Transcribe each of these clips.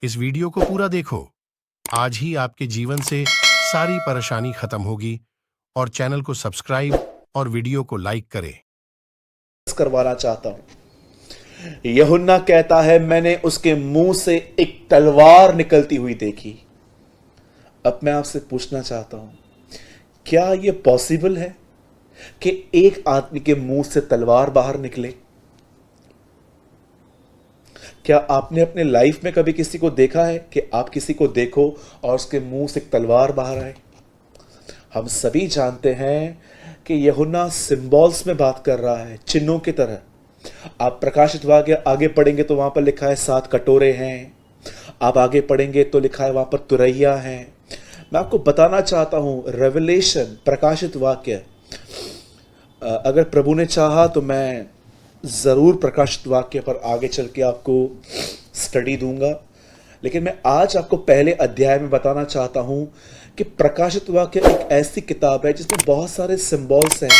इस वीडियो को पूरा देखो। आज ही आपके जीवन से सारी परेशानी खत्म होगी और चैनल को सब्सक्राइब और वीडियो को लाइक करें। करवाना चाहता हूं। यूहन्ना कहता है, मैंने उसके मुंह से एक तलवार निकलती हुई देखी। अब मैं आपसे पूछना चाहता हूं, क्या यह पॉसिबल है कि एक आदमी के मुंह से तलवार बाहर निकले? क्या आपने अपने लाइफ में कभी किसी को देखा है कि आप किसी को देखो और उसके मुंह से एक तलवार बाहर आए? हम सभी जानते हैं कि यूहन्ना सिंबल्स में बात कर रहा है, चिन्हों की तरह। आप प्रकाशित वाक्य आगे पढ़ेंगे तो वहां पर लिखा है 7 कटोरे हैं। आप आगे पढ़ेंगे तो लिखा है वहां पर तुरैया है। मैं आपको बताना चाहता हूं, रेवलेशन, प्रकाशित वाक्य, अगर प्रभु ने चाहा तो मैं जरूर प्रकाशित वाक्य पर आगे चल के आपको स्टडी दूंगा, लेकिन मैं आज आपको पहले अध्याय में बताना चाहता हूं कि प्रकाशित वाक्य एक ऐसी किताब है जिसमें बहुत सारे सिंबल्स हैं।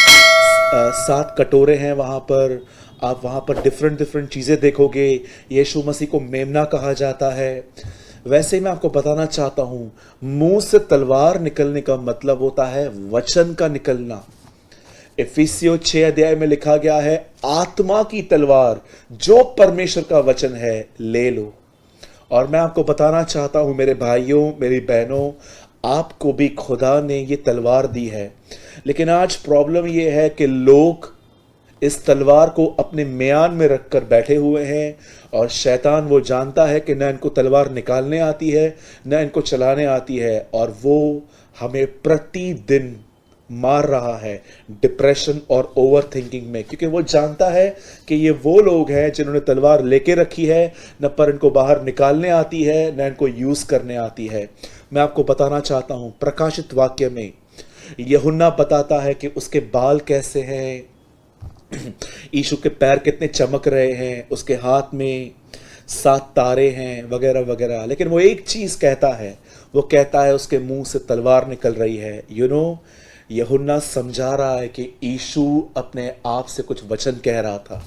7 कटोरे हैं वहां पर। आप वहां पर डिफरेंट चीजें देखोगे। यीशु मसीह को मेमना कहा जाता है। वैसे ही मैं आपको बताना चाहता हूं, मुंह से तलवार निकलने का मतलब होता है वचन का निकलना। इफिसियों 6 अध्याय में लिखा गया है, आत्मा की तलवार जो परमेश्वर का वचन है ले लो। और मैं आपको बताना चाहता हूं मेरे भाइयों, मेरी बहनों, आपको भी खुदा ने ये तलवार दी है। लेकिन आज प्रॉब्लम ये है कि लोग इस तलवार को अपने म्यान में रखकर बैठे हुए हैं और शैतान वो जानता है कि न इनको तलवार निकालने आती है, न इनको चलाने आती है, और वो हमें प्रतिदिन मार रहा है डिप्रेशन और ओवर थिंकिंग में, क्योंकि वो जानता है कि ये वो लोग हैं जिन्होंने तलवार लेके रखी है, न पर इनको बाहर निकालने आती है, न इनको यूज करने आती है। मैं आपको बताना चाहता हूं, प्रकाशित वाक्य में यूहन्ना बताता है कि उसके बाल कैसे हैं, यीशु के पैर कितने चमक रहे हैं, उसके हाथ में 7 तारे हैं, वगैरह वगैरह। लेकिन वो एक चीज कहता है, वो कहता है उसके मुंह से तलवार निकल रही है। यूहन्ना समझा रहा है कि यीशु अपने आप से कुछ वचन कह रहा था।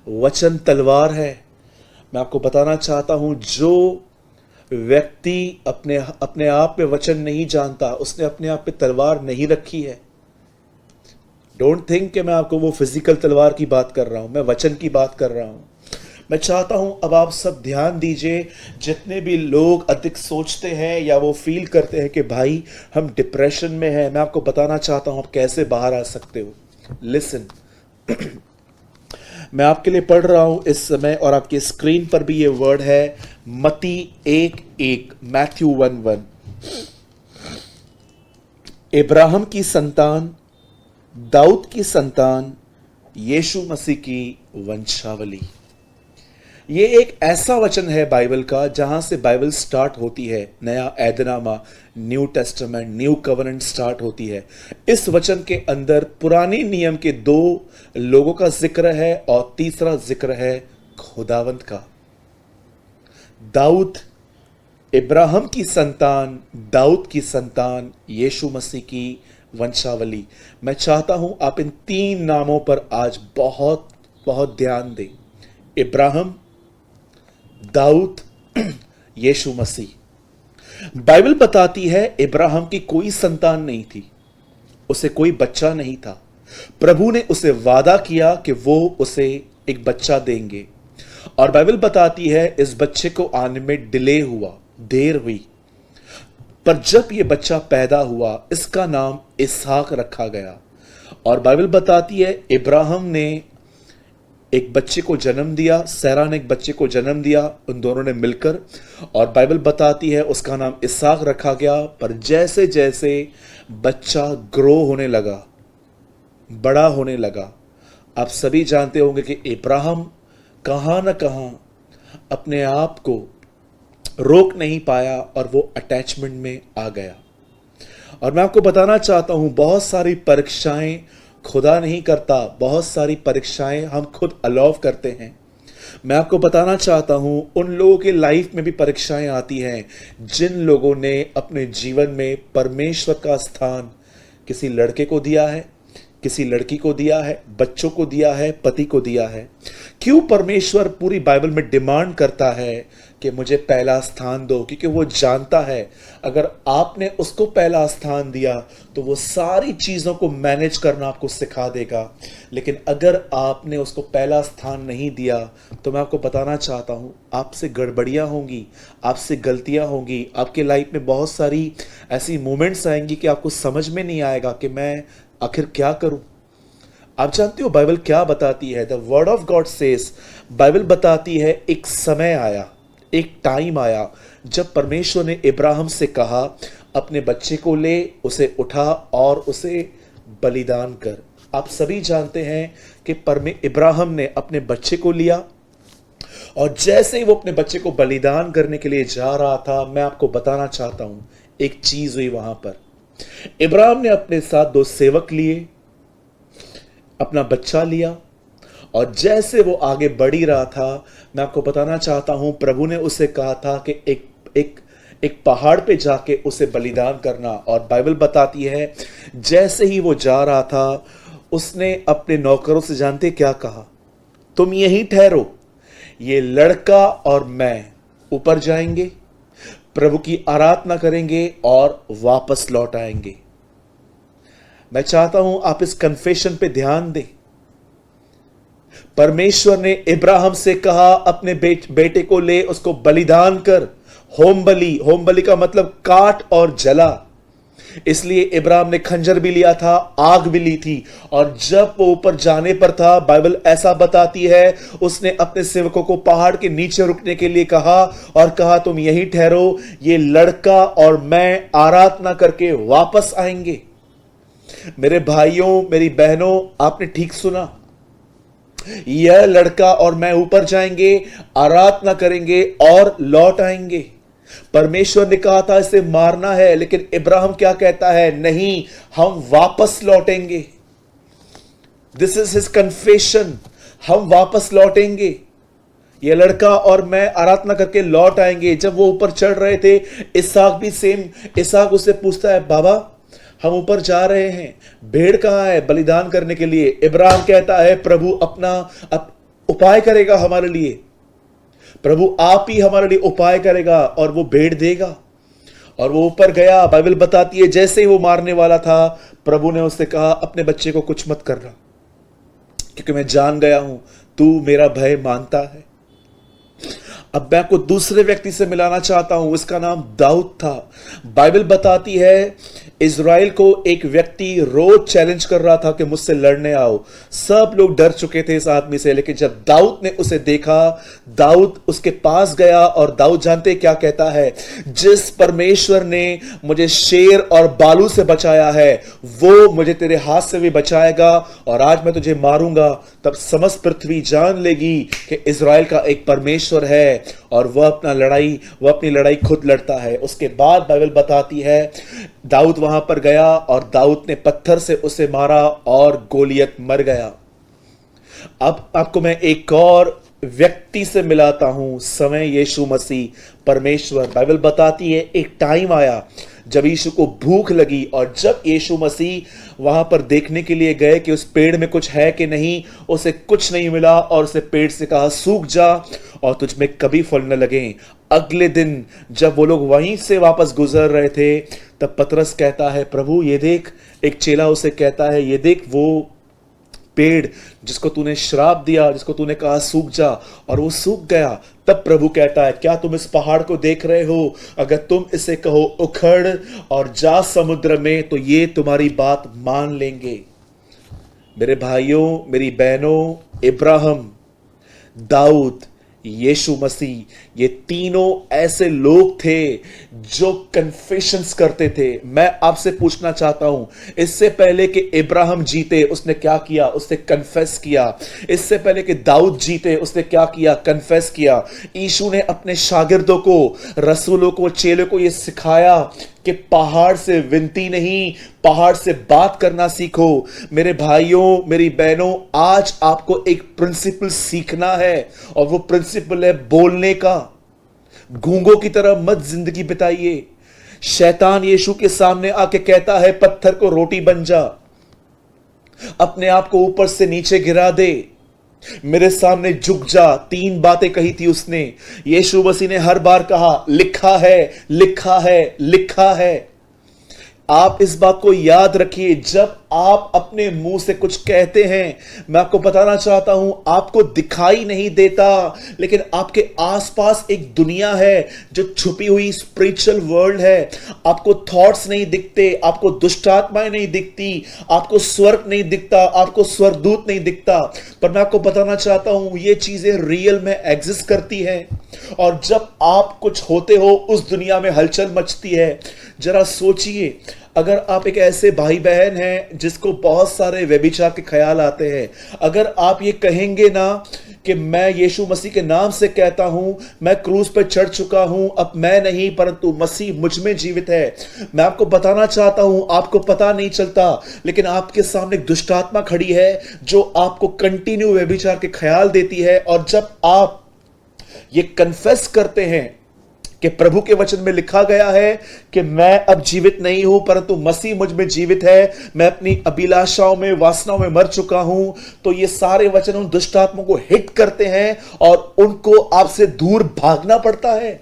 वचन तलवार है। मैं आपको बताना चाहता हूं, जो व्यक्ति अपने आप में वचन नहीं जानता, उसने अपने आप पे तलवार नहीं रखी है। डोंट थिंक कि मैं आपको वो फिजिकल तलवार की बात कर रहा हूं, मैं वचन की बात कर रहा हूं। मैं चाहता हूं अब आप सब ध्यान दीजिए। जितने भी लोग अधिक सोचते हैं या वो फील करते हैं कि भाई हम डिप्रेशन में हैं, मैं आपको बताना चाहता हूं आप कैसे बाहर आ सकते हो। लिसन, मैं आपके लिए पढ़ रहा हूं इस समय, और आपके स्क्रीन पर भी ये वर्ड है, मत्ती 1:1, मैथ्यू 1:1। इब्राहिम की संतान, दाऊद की संतान, यीशु मसीह की वंशावली। ये एक ऐसा वचन है बाइबल का जहां से बाइबल स्टार्ट होती है। नया ऐदनामा, New Testament, new covenant start होती है। इस वचन के अंदर पुराने नियम के 2 लोगों का जिक्र है और तीसरा जिक्र है खुदावंत का। दाऊद, इब्राहिम की संतान, दाऊद की संतान, यीशु मसीह की वंशावली। मैं चाहता हूं आप इन 3 नामों पर आज बहुत बहुत ध्यान दें। इब्राहिम, दाऊद, यीशु मसीह। बाइबल बताती है इब्राहिम की कोई संतान नहीं थी, उसे कोई बच्चा नहीं था। प्रभु ने उसे वादा किया कि वो उसे एक बच्चा देंगे, और बाइबल बताती है इस बच्चे को आने में डिले हुआ, देर हुई, पर जब ये बच्चा पैदा हुआ इसका नाम इसहाक रखा गया। और बाइबल बताती है इब्राहिम ने एक बच्चे को जन्म दिया, सैरा ने एक बच्चे को जन्म दिया, उन दोनों ने मिलकर, और बाइबल बताती है उसका नाम इसहाक रखा गया। पर जैसे जैसे बच्चा ग्रो होने लगा, बड़ा होने लगा, आप सभी जानते होंगे कि इब्राहिम कहां ना कहां अपने आप को रोक नहीं पाया और वो अटैचमेंट में आ गया। और मैं आपको बताना चाहता हूं, बहुत सारी परीक्षाएं खुदा नहीं करता, बहुत सारी परीक्षाएं हम खुद अलाउ करते हैं। मैं आपको बताना चाहता हूं, उन लोगों के लाइफ में भी परीक्षाएं आती हैं जिन लोगों ने अपने जीवन में परमेश्वर का स्थान किसी लड़के को दिया है, किसी लड़की को दिया है, बच्चों को दिया है, पति को दिया है। क्यों परमेश्वर पूरी बाइबल में डिमांड करता है कि मुझे पहला स्थान दो? क्योंकि वो जानता है अगर आपने उसको पहला स्थान दिया तो वो सारी चीजों को मैनेज करना आपको सिखा देगा। लेकिन अगर आपने उसको पहला स्थान नहीं दिया तो मैं आपको बताना चाहता हूं, आपसे गड़बड़ियां होंगी, आपसे गलतियां होंगी, आपके लाइफ में बहुत सारी ऐसी मोमेंट्स आएंगी कि आपको समझ में नहीं आएगा कि मैं आखिर क्या करूं। आप जानते हो बाइबल क्या बताती है? The word of God says, Bible बताती है एक समय आया, एक टाइम आया जब परमेश्वर ने इब्राहिम से कहा अपने बच्चे को ले, उसे उठा और उसे बलिदान कर। आप सभी जानते हैं कि इब्राहिम ने अपने बच्चे को लिया और जैसे ही वो अपने बच्चे को बलिदान करने के लिए जा रहा था, मैं आपको बताना चाहता हूं एक चीज हुई वहां पर। इब्राहिम ने अपने साथ 2 सेवक लिए, अपना बच्चा लिया और जैसे वो आगे बढ़ ही रहा था, मैं आपको बताना चाहता हूं प्रभु ने उसे कहा था कि एक पहाड़ पे जाके उसे बलिदान करना। और बाइबल बताती है जैसे ही वो जा रहा था उसने अपने नौकरों से जानते क्या कहा? तुम यहीं ठहरो, ये लड़का और मैं ऊपर जाएंगे, प्रभु की आराधना करेंगे और वापस लौट आएंगे। मैं चाहता हूं आप इस कन्फेशन पे ध्यान दें। परमेश्वर ने इब्राहिम से कहा अपने बेटे को ले, उसको बलिदान कर, होम बलि का मतलब काट और जला। इसलिए इब्राहिम ने खंजर भी लिया था, आग भी ली थी और जब वो ऊपर जाने पर था, बाइबल ऐसा बताती है उसने अपने सेवकों को पहाड़ के नीचे रुकने के लिए कहा और कहा तुम यहीं ठहरो, ये लड़का और मैं आराधना करके वापस आएंगे। मेरे भाइयों, मेरी बहनों, आपने ठीक सुना, यह लड़का और मैं ऊपर जाएंगे, आराधना करेंगे और लौट आएंगे। परमेश्वर ने कहा था इसे मारना है, लेकिन इब्राहिम क्या कहता है? नहीं, हम वापस लौटेंगे। दिस इज हिज कन्फेशन, हम वापस लौटेंगे, यह लड़का और मैं आराधना करके लौट आएंगे। जब वो ऊपर चढ़ रहे थे, इसहाक भी सेम, इसहाक उससे पूछता है बाबा हम ऊपर जा रहे हैं, भेड़ कहां है बलिदान करने के लिए? इब्राहिम कहता है प्रभु अपना उपाय करेगा हमारे लिए, प्रभु आप ही हमारे लिए उपाय करेगा और वो भेड़ देगा। और वो ऊपर गया। बाइबल बताती है जैसे ही वो मारने वाला था, प्रभु ने उससे कहा अपने बच्चे को कुछ मत करना, क्योंकि मैं जान गया हूं तू मेरा भय मानता है। अब मैं आपको दूसरे व्यक्ति से मिलाना चाहता हूं, उसका नाम दाऊद था। बाइबल बताती है इज़राइल को एक व्यक्ति रोज चैलेंज कर रहा था कि मुझसे लड़ने आओ। सब लोग डर चुके थे इस आदमी से, लेकिन जब दाऊद ने उसे देखा, दाऊद उसके पास गया और दाऊद जानते क्या कहता है? जिस परमेश्वर ने मुझे शेर और बालू से बचाया है, वो मुझे तेरे हाथ से भी बचाएगा और आज मैं तुझे मारूंगा। तब समस्त पृथ्वी जान लेगी कि इज़राइल का एक परमेश्वर है और वह अपनी लड़ाई खुद लड़ता है। उसके बाद बाइबल बताती है दाऊद वहां पर गया और दाऊद ने पत्थर से उसे मारा और गोलियत मर गया। अब आपको मैं एक और व्यक्ति से मिलाता हूं, समय यीशु मसीह परमेश्वर। बाइबल बताती है एक टाइम आया जब यीशु को भूख लगी और जब यीशु मसीह वहां पर देखने के लिए गए कि उस पेड़ में कुछ है कि नहीं, उसे कुछ नहीं मिला और उसे पेड़ से कहा सूख जा और तुझ में कभी फल न लगे। अगले दिन जब वो लोग वहीं से वापस गुजर रहे थे, तब पतरस कहता है प्रभु ये देख, एक चेला उसे कहता है ये देख वो पेड़ जिसको तूने श्राप दिया, जिसको तूने कहा सूख जा, और वो सूख गया। तब प्रभु कहता है क्या तुम इस पहाड़ को देख रहे हो? अगर तुम इसे कहो उखड़ और जा समुद्र में, तो ये तुम्हारी बात मान लेंगे। मेरे भाइयों, मेरी बहनों, इब्राहिम, दाऊद, यीशु मसीह, ये तीनों ऐसे लोग थे जो कन्फेशंस करते थे। मैं आपसे पूछना चाहता हूं, इससे पहले कि इब्राहिम जीते उसने क्या किया? उसने कन्फेस किया। इससे पहले कि दाऊद जीते उसने क्या किया? कन्फेस किया। यीशु ने अपने शागिर्दों को, रसूलों को, चेलों को यह सिखाया कि पहाड़ से विनती नहीं, पहाड़ से बात करना सीखो। मेरे भाइयों, मेरी बहनों, आज आपको एक प्रिंसिपल सीखना है और वो प्रिंसिपल है बोलने का। गूंगों की तरह मत जिंदगी बिताइए। शैतान यीशु के सामने आके कहता है पत्थर को रोटी बन जा। अपने आप को ऊपर से नीचे गिरा दे, मेरे सामने झुक जा। 3 बातें कही थी उसने। यीशु मसीह ने हर बार कहा, लिखा है, लिखा है, लिखा है। आप इस बात को याद रखिए, जब आप अपने मुंह से कुछ कहते हैं, मैं आपको बताना चाहता हूं, आपको दिखाई नहीं देता, लेकिन आपके आसपास एक दुनिया है जो छुपी हुई स्पिरिचुअल वर्ल्ड है। आपको थॉट्स नहीं दिखते, आपको दुष्ट आत्माएं नहीं दिखती, आपको स्वर्ग नहीं दिखता, आपको स्वर्गदूत नहीं दिखता, पर मैं आपको बताना चाहता हूं ये चीजें रियल में एग्जिस्ट करती हैं। और जब आप कुछ होते हो, उस दुनिया में हलचल मचती है। जरा सोचिए, अगर आप एक ऐसे भाई बहन हैं जिसको बहुत सारे व्यभिचार के ख्याल आते हैं, अगर आप ये कहेंगे ना कि मैं यीशु मसीह के नाम से कहता हूं, मैं क्रूस पर चढ़ चुका हूं, अब मैं नहीं परंतु मसीह मुझ में जीवित है, मैं आपको बताना चाहता हूं, आपको पता नहीं चलता, लेकिन आपके सामने एक दुष्ट आत्मा खड़ी है जो आपको कंटिन्यू व्यभिचार के ख्याल देती है। और जब आप ये कन्फेस करते हैं कि प्रभु के वचन में लिखा गया है कि मैं अब जीवित नहीं हूं परंतु मसीह मुझ में जीवित है, मैं अपनी अभिलाषाओं में, वासनाओं में मर चुका हूं, तो ये सारे वचन उन दुष्ट आत्माओं को हिट करते हैं और उनको आपसे दूर भागना पड़ता है।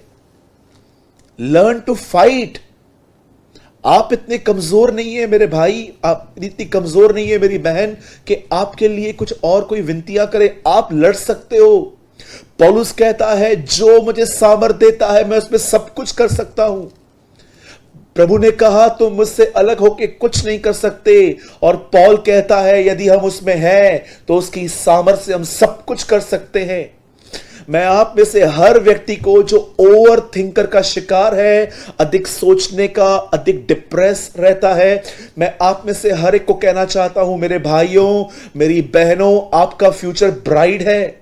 Learn to fight. आप इतने कमजोर नहीं है मेरे भाई, आप इतनी कमजोर नहीं है मेरी बहन कि आपके लिए कुछ और कोई विनतियां करे। आप लड़ सकते हो। पौलुस कहता है, जो मुझे सामर्थ देता है मैं उसमें सब कुछ कर सकता हूं। प्रभु ने कहा तुम मुझसे अलग होकर कुछ नहीं कर सकते, और पौल कहता है यदि हम उसमें हैं तो उसकी सामर्थ्य से हम सब कुछ कर सकते हैं। मैं आप में से हर व्यक्ति को जो ओवर थिंकर का शिकार है, अधिक सोचने का, अधिक डिप्रेस रहता है, मैं आप में से हर एक को कहना चाहता हूं, मेरे भाइयों, मेरी बहनों, आपका फ्यूचर ब्राइट है।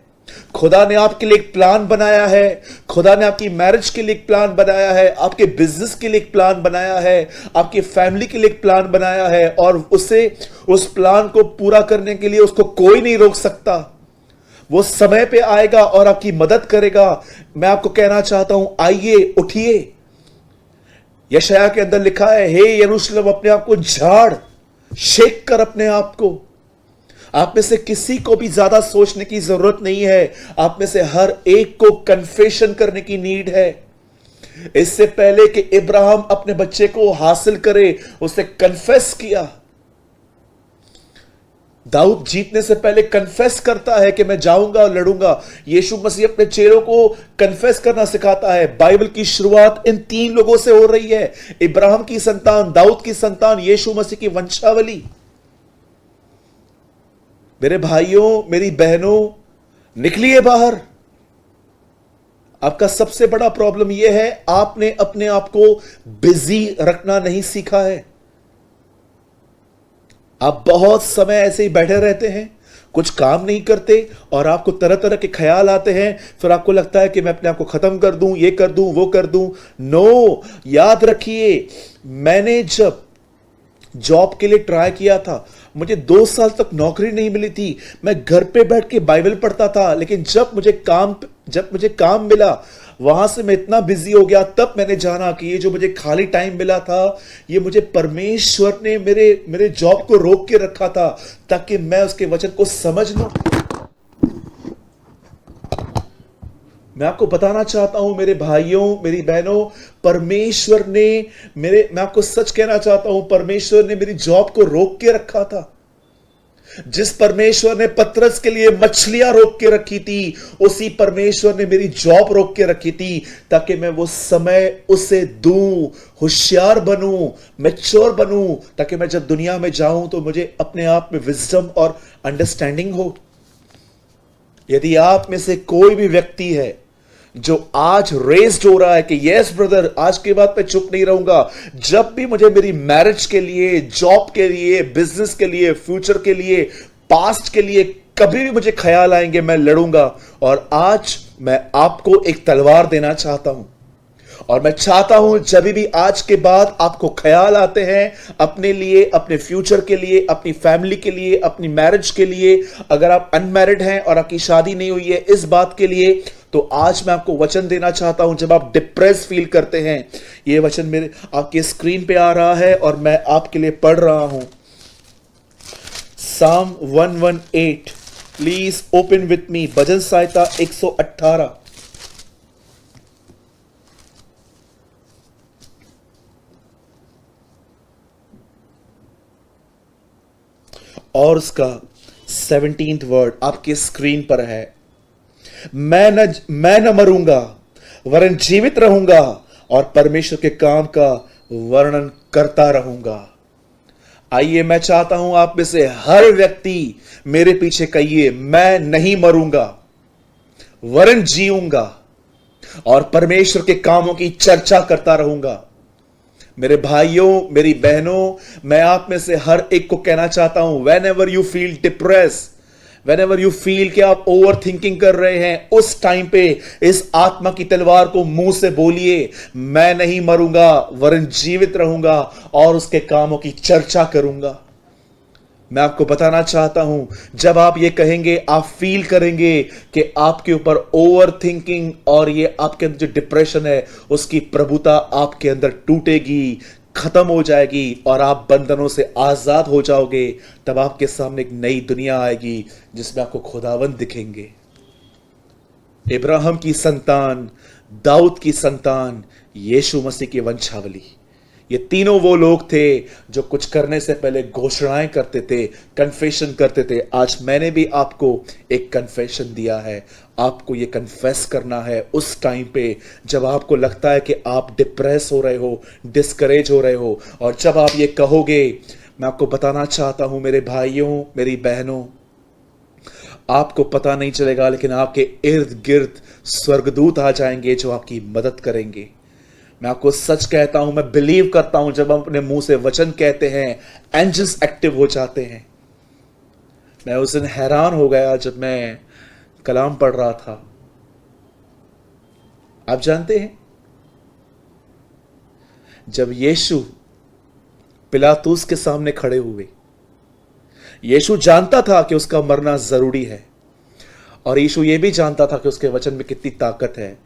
खुदा ने आपके लिए एक प्लान बनाया है। खुदा ने आपकी मैरिज के लिए एक प्लान बनाया है, आपके बिजनेस के लिए एक प्लान बनाया है, आपकी फैमिली के लिए एक प्लान बनाया है, और उस प्लान को पूरा करने के लिए उसको कोई नहीं रोक सकता। वो समय पे आएगा और आपकी मदद करेगा। मैं आपको कहना चाहता हूं, आइए, उठिए। यशायाह के अंदर लिखा है, हे यरूशलेम, अपने आप को झाड़, शेक कर अपने आप को। आप में से किसी को भी ज्यादा सोचने की जरूरत नहीं है, आप में से हर एक को कन्फेशन करने की नीड है। इससे पहले कि इब्राहिम अपने बच्चे को हासिल करे, उसने कन्फेस किया। दाऊद जीतने से पहले कन्फेस करता है कि मैं जाऊंगा और लड़ूंगा। यीशु मसीह अपने चेलों को कन्फेस करना सिखाता है। बाइबल की शुरुआत इन 3 लोगों से हो रही है, इब्राहिम की संतान, दाऊद की संतान, यीशु मसीह की वंशावली। मेरे भाइयों, मेरी बहनों, निकलिए बाहर। आपका सबसे बड़ा प्रॉब्लम यह है, आपने अपने आप को बिजी रखना नहीं सीखा है। आप बहुत समय ऐसे ही बैठे रहते हैं, कुछ काम नहीं करते, और आपको तरह तरह के ख्याल आते हैं। फिर आपको लगता है कि मैं अपने आप को खत्म कर दूं, ये कर दूं, वो कर दूं। नो, याद रखिए, मैंने जब जॉब के लिए ट्राई किया था, मुझे 2 साल तक नौकरी नहीं मिली थी। मैं घर पे बैठ के बाइबल पढ़ता था, लेकिन जब मुझे काम मिला, वहां से मैं इतना बिजी हो गया, तब मैंने जाना कि ये जो मुझे खाली टाइम मिला था, ये मुझे परमेश्वर ने मेरे जॉब को रोक के रखा था ताकि मैं उसके वचन को समझ लूं। मैं आपको बताना चाहता हूं मेरे भाइयों, मेरी बहनों, परमेश्वर ने मैं आपको सच कहना चाहता हूं, परमेश्वर ने मेरी जॉब को रोक के रखा था। जिस परमेश्वर ने पतरस के लिए मछलियां रोक के रखी थी, उसी परमेश्वर ने मेरी जॉब रोक के रखी थी ताकि मैं वो समय उसे दूं, होशियार बनूं, मैच्योर बनूं, ताकि मैं जब दुनिया में जाऊं तो मुझे अपने आप में विजडम और अंडरस्टैंडिंग हो। यदि आप में से कोई भी व्यक्ति है जो आज रेस्ड हो रहा है कि यस ब्रदर, आज के बाद मैं चुप नहीं रहूंगा, जब भी मुझे मेरी मैरिज के लिए, जॉब के लिए, बिजनेस के लिए, फ्यूचर के लिए, पास्ट के लिए कभी भी मुझे ख्याल आएंगे, मैं लड़ूंगा। और आज मैं आपको एक तलवार देना चाहता हूं, और मैं चाहता हूं जब भी आज के बाद आपको ख्याल आते हैं अपने लिए, अपने फ्यूचर के लिए, अपनी फैमिली के लिए, अपनी मैरिज के लिए, अगर आप अनमैरिड हैं और आपकी शादी नहीं हुई है, इस बात के लिए, तो आज मैं आपको वचन देना चाहता हूं। जब आप डिप्रेस फील करते हैं, यह वचन मेरे आपके स्क्रीन पे आ रहा है और मैं आपके लिए पढ़ रहा हूं। Psalm 118, please open with me, भजन संहिता 118। और उसका 17th वर्ड आपके स्क्रीन पर है। मैं न मरूंगा वरन जीवित रहूंगा और परमेश्वर के काम का वर्णन करता रहूंगा। आइए, मैं चाहता हूं आप में से हर व्यक्ति मेरे पीछे कहिए, मैं नहीं मरूंगा वरन जीऊंगा और परमेश्वर के कामों की चर्चा करता रहूंगा। मेरे भाइयों, मेरी बहनों, मैं आप में से हर एक को कहना चाहता हूं, when ever you feel depress, when ever you feel कि आप ओवर थिंकिंग कर रहे हैं, उस टाइम पे इस आत्मा की तलवार को मुंह से बोलिए, मैं नहीं मरूंगा वरन जीवित रहूंगा और उसके कामों की चर्चा करूंगा। मैं आपको बताना चाहता हूं, जब आप ये कहेंगे, आप फील करेंगे कि आपके ऊपर ओवर थिंकिंग और ये आपके अंदर जो डिप्रेशन है उसकी प्रभुता आपके अंदर टूटेगी, खत्म हो जाएगी और आप बंधनों से आजाद हो जाओगे। तब आपके सामने एक नई दुनिया आएगी जिसमें आपको खुदावंद दिखेंगे। इब्राहिम की संतान, दाऊद की संतान, यीशु मसीह की वंशावली, ये तीनों वो लोग थे जो कुछ करने से पहले घोषणाएं करते थे, कन्फेशन करते थे। आज मैंने भी आपको एक कन्फेशन दिया है। आपको ये कन्फेस करना है उस टाइम पे जब आपको लगता है कि आप डिप्रेस हो रहे हो, डिस्करेज हो रहे हो, और जब आप ये कहोगे, मैं आपको बताना चाहता हूं मेरे भाइयों, मेरी बहनों, आपको पता नहीं चलेगा लेकिन आपके इर्द गिर्द स्वर्गदूत आ जाएंगे जो आपकी मदद करेंगे। मैं आपको सच कहता हूं, मैं बिलीव करता हूं, जब हम अपने मुंह से वचन कहते हैं, एंजल्स एक्टिव हो जाते हैं। मैं उस दिन हैरान हो गया जब मैं कलाम पढ़ रहा था। आप जानते हैं, जब यीशु पिलातूस के सामने खड़े हुए, यीशु जानता था कि उसका मरना जरूरी है और यीशु यह भी जानता था कि उसके वचन में कितनी ताकत है।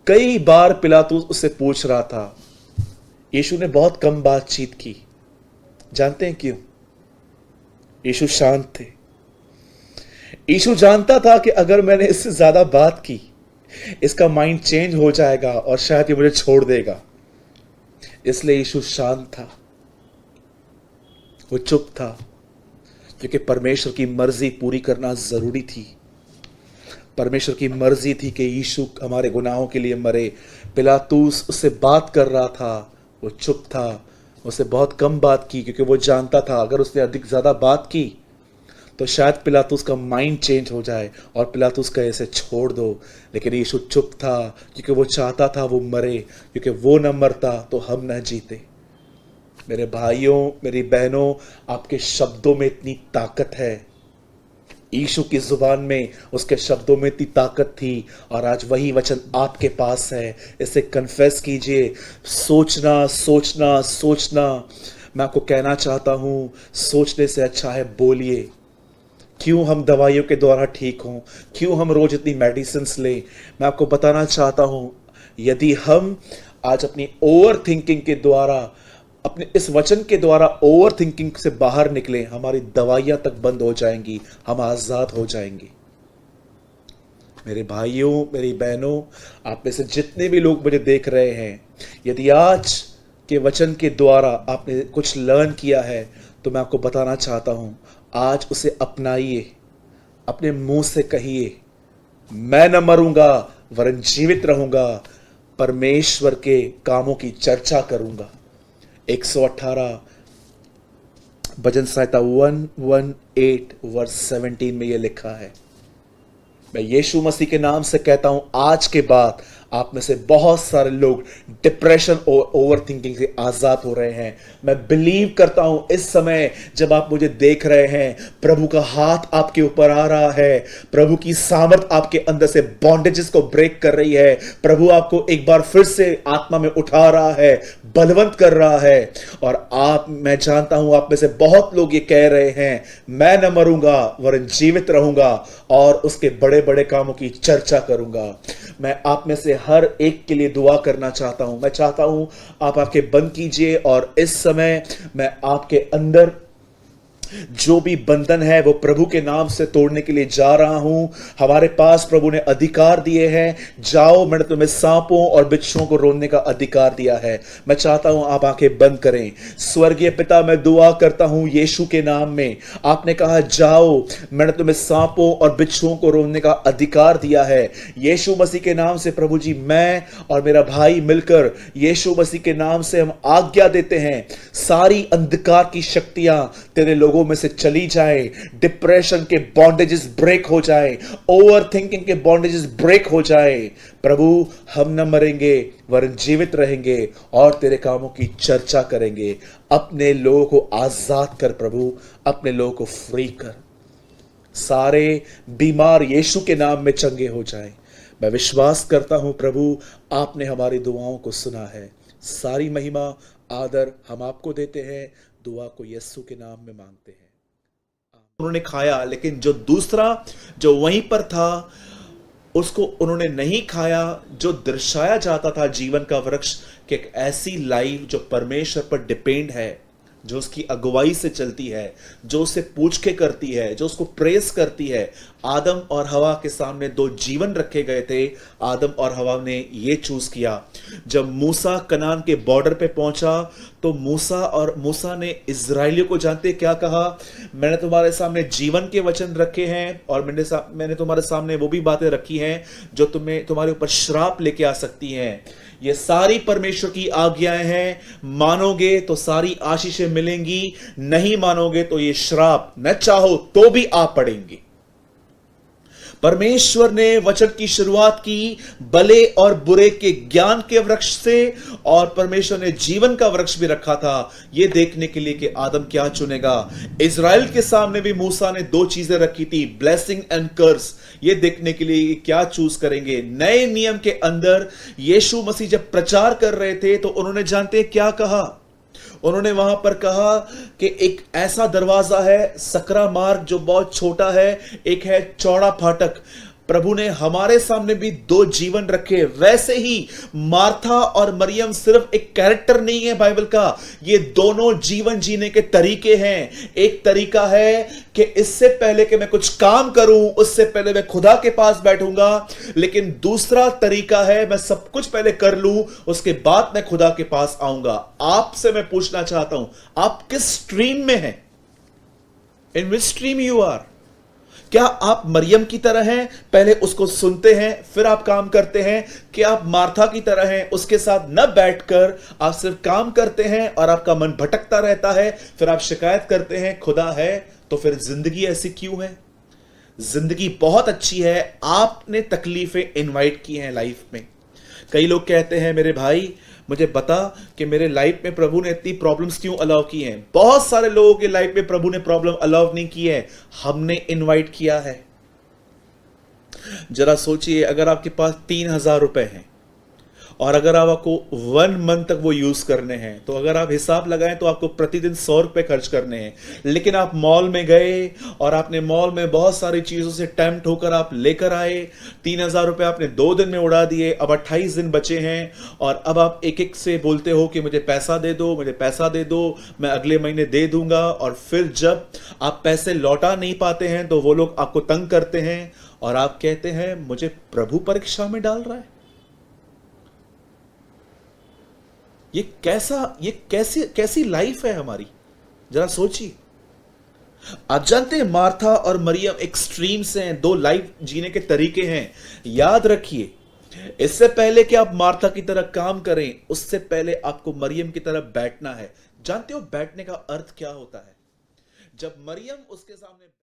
कई बार पिलातूस उससे पूछ रहा था। यीशु ने बहुत कम बातचीत की। जानते हैं क्यों? यीशु शांत थे। यीशु जानता था कि अगर मैंने इससे ज्यादा बात की, इसका माइंड चेंज हो जाएगा और शायद ये मुझे छोड़ देगा। इसलिए यीशु शांत था, वो चुप था, क्योंकि परमेश्वर की मर्जी पूरी करना जरूरी थी। परमेश्वर की मर्जी थी कि यीशु हमारे गुनाहों के लिए मरे। पिलातूस उससे बात कर रहा था, वो चुप था, उससे बहुत कम बात की, क्योंकि वो जानता था अगर उसने अधिक ज्यादा बात की तो शायद पिलातूस का माइंड चेंज हो जाए और पिलातूस कहे इसे छोड़ दो। लेकिन यीशु चुप था, क्योंकि वो चाहता था वो मरे, क्योंकि वो न मरता तो हम न जीते। मेरे भाइयों, मेरी बहनों, आपके शब्दों में इतनी ताकत है। यीशु की जुबान में, उसके शब्दों में इतनी ताकत थी और आज वही वचन आपके पास है। इसे कन्फेस कीजिए। सोचना सोचना सोचना, मैं आपको कहना चाहता हूं, सोचने से अच्छा है बोलिए। क्यों हम दवाइयों के द्वारा ठीक हों? क्यों हम रोज इतनी मेडिसिन लें? मैं आपको बताना चाहता हूं, यदि हम आज अपनी ओवर थिंकिंग के द्वारा, अपने इस वचन के द्वारा ओवर थिंकिंग से बाहर निकले, हमारी दवाइयां तक बंद हो जाएंगी, हम आजाद हो जाएंगे। मेरे भाइयों, मेरी बहनों, आप में से जितने भी लोग मुझे देख रहे हैं, यदि आज के वचन के द्वारा आपने कुछ लर्न किया है तो मैं आपको बताना चाहता हूं, आज उसे अपनाइए। अपने मुंह से कहिए, मैं न मरूंगा वरन जीवित रहूंगा, परमेश्वर के कामों की चर्चा करूंगा। 118 भजन संहिता 118 वर्स 17 में यह लिखा है। मैं यीशु मसीह के नाम से कहता हूं, आज के बाद आप में से बहुत सारे लोग डिप्रेशन और ओवर थिंकिंग से आजाद हो रहे हैं। मैं बिलीव करता हूं इस समय जब आप मुझे देख रहे हैं, प्रभु का हाथ आपके ऊपर आ रहा है। प्रभु की सामर्थ आपके अंदर से बॉन्डेजेस को ब्रेक कर रही है। प्रभु आपको एक बार फिर से आत्मा में उठा रहा है, बलवंत कर रहा है। और मैं जानता हूं आप में से बहुत लोग ये कह रहे हैं, मैं न मरूंगा वरन जीवित रहूंगा और उसके बड़े बड़े कामों की चर्चा करूंगा। मैं आप में से हर एक के लिए दुआ करना चाहता हूं। मैं चाहता हूं आप आंखें बंद कीजिए और इस समय मैं आपके अंदर जो भी बंधन है वो प्रभु के नाम से तोड़ने के लिए जा रहा हूं। हमारे पास प्रभु ने अधिकार दिए हैं, जाओ, मैंने तुम्हें सांपों और बिच्छुओं को रोकने का अधिकार दिया है। मैं चाहता हूं आप आंखें बंद करें। स्वर्गीय पिता, मैं दुआ करता हूं यीशु के नाम में। आपने कहा जाओ, मैंने तुम्हें सांपों और बिच्छुओं को रोकने का अधिकार दिया है। यीशु मसीह के नाम से प्रभु जी, मैं और मेरा भाई मिलकर यीशु मसीह के नाम से हम आज्ञा देते हैं, सारी अंधकार की शक्तियां तेरे लोगों में से चली जाए। डिप्रेशन के बॉन्डेजेस ब्रेक हो जाए, ओवर थिंकिंग के बॉन्डेजेस ब्रेक हो जाए। प्रभु, हम न मरेंगे वरन जीवित रहेंगे और तेरे कामों की चर्चा करेंगे। अपने लोगों को आजाद कर प्रभु, अपने लोगों को फ्री कर। सारे बीमार यीशु के नाम में चंगे हो जाएं। मैं विश्वास करता हूं प्रभु, आपने हमारी दुआओं को सुना है। सारी महिमा आदर हम आपको देते हैं। दुआ को यीशु के नाम में मांगते हैं। उन्होंने खाया, लेकिन जो दूसरा जो वहीं पर था उसको उन्होंने नहीं खाया, जो दर्शाया जाता था जीवन का वृक्ष कि एक ऐसी लाइफ जो परमेश्वर पर डिपेंड है, जो उसकी अगुवाई से चलती है, जो उसे पूछ के करती है, जो उसको प्रेस करती है। आदम और हवा के सामने दो जीवन रखे गए थे। आदम और हवा ने ये चूज किया। जब मूसा कनान के बॉर्डर पे पहुंचा तो मूसा ने इजरायलियों को जानते क्या कहा? मैंने तुम्हारे सामने जीवन के वचन रखे हैं और मैंने तुम्हारे सामने वो भी बातें रखी हैं जो तुम्हारे ऊपर श्राप लेके आ सकती हैं। ये सारी परमेश्वर की आज्ञाएं हैं। मानोगे तो सारी आशीषें मिलेंगी, नहीं मानोगे तो ये श्राप न चाहो तो भी आ पड़ेंगे। परमेश्वर ने वचन की शुरुआत की भले और बुरे के ज्ञान के वृक्ष से, और परमेश्वर ने जीवन का वृक्ष भी रखा था यह देखने के लिए कि आदम क्या चुनेगा। इजराइल के सामने भी मूसा ने दो चीजें रखी थी, ब्लेसिंग एंड कर्स, ये देखने के लिए क्या चूज करेंगे। नए नियम के अंदर यीशु मसीह जब प्रचार कर रहे थे तो उन्होंने जानते क्या कहा? उन्होंने वहां पर कहा कि एक ऐसा दरवाजा है, सकरा मार्ग, जो बहुत छोटा है, एक है चौड़ा फाटक। प्रभु ने हमारे सामने भी दो जीवन रखे। वैसे ही मार्था और मरियम सिर्फ एक कैरेक्टर नहीं है बाइबल का, ये दोनों जीवन जीने के तरीके हैं। एक तरीका है कि इससे पहले कि मैं कुछ काम करूं उससे पहले मैं खुदा के पास बैठूंगा, लेकिन दूसरा तरीका है मैं सब कुछ पहले कर लूं उसके बाद मैं खुदा के पास आऊंगा। आपसे मैं पूछना चाहता हूं, आप किस स्ट्रीम में हैं? इन विच स्ट्रीम यू आर? क्या आप मरियम की तरह हैं, पहले उसको सुनते हैं फिर आप काम करते हैं? क्या आप मार्था की तरह हैं, उसके साथ न बैठकर आप सिर्फ काम करते हैं और आपका मन भटकता रहता है, फिर आप शिकायत करते हैं खुदा है? तो फिर जिंदगी ऐसी क्यों है? जिंदगी बहुत अच्छी है, आपने तकलीफें इनवाइट की हैं लाइफ में। कई लोग कहते हैं मेरे भाई मुझे बता कि मेरे लाइफ में प्रभु ने इतनी प्रॉब्लम्स क्यों अलाउ की हैं। बहुत सारे लोगों के लाइफ में प्रभु ने प्रॉब्लम अलाउ नहीं की है, हमने इनवाइट किया है। जरा सोचिए, अगर आपके पास 3,000 रुपए हैं और अगर आपको 1 मंथ तक वो यूज करने हैं, तो अगर आप हिसाब लगाएं तो आपको प्रतिदिन 100 रुपए खर्च करने हैं। लेकिन आप मॉल में गए और आपने मॉल में बहुत सारी चीजों से टेम्प्ट होकर आप लेकर आए। 3,000 रुपए आपने 2 दिन में उड़ा दिए, अब 28 दिन बचे हैं और अब आप एक एक से बोलते हो कि मुझे पैसा दे दो, मुझे पैसा दे दो, मैं अगले महीने दे दूंगा। और फिर जब आप पैसे लौटा नहीं पाते हैं तो वो लोग आपको तंग करते हैं और आप कहते हैं मुझे प्रभु परीक्षा में डाल रहा है। ये कैसी लाइफ है हमारी? जरा सोचिए। आप जानते हैं मार्था और मरियम एक्सट्रीम्स हैं, दो लाइफ जीने के तरीके हैं। याद रखिए, इससे पहले कि आप मार्था की तरह काम करें, उससे पहले आपको मरियम की तरह बैठना है। जानते हो बैठने का अर्थ क्या होता है? जब मरियम उसके सामने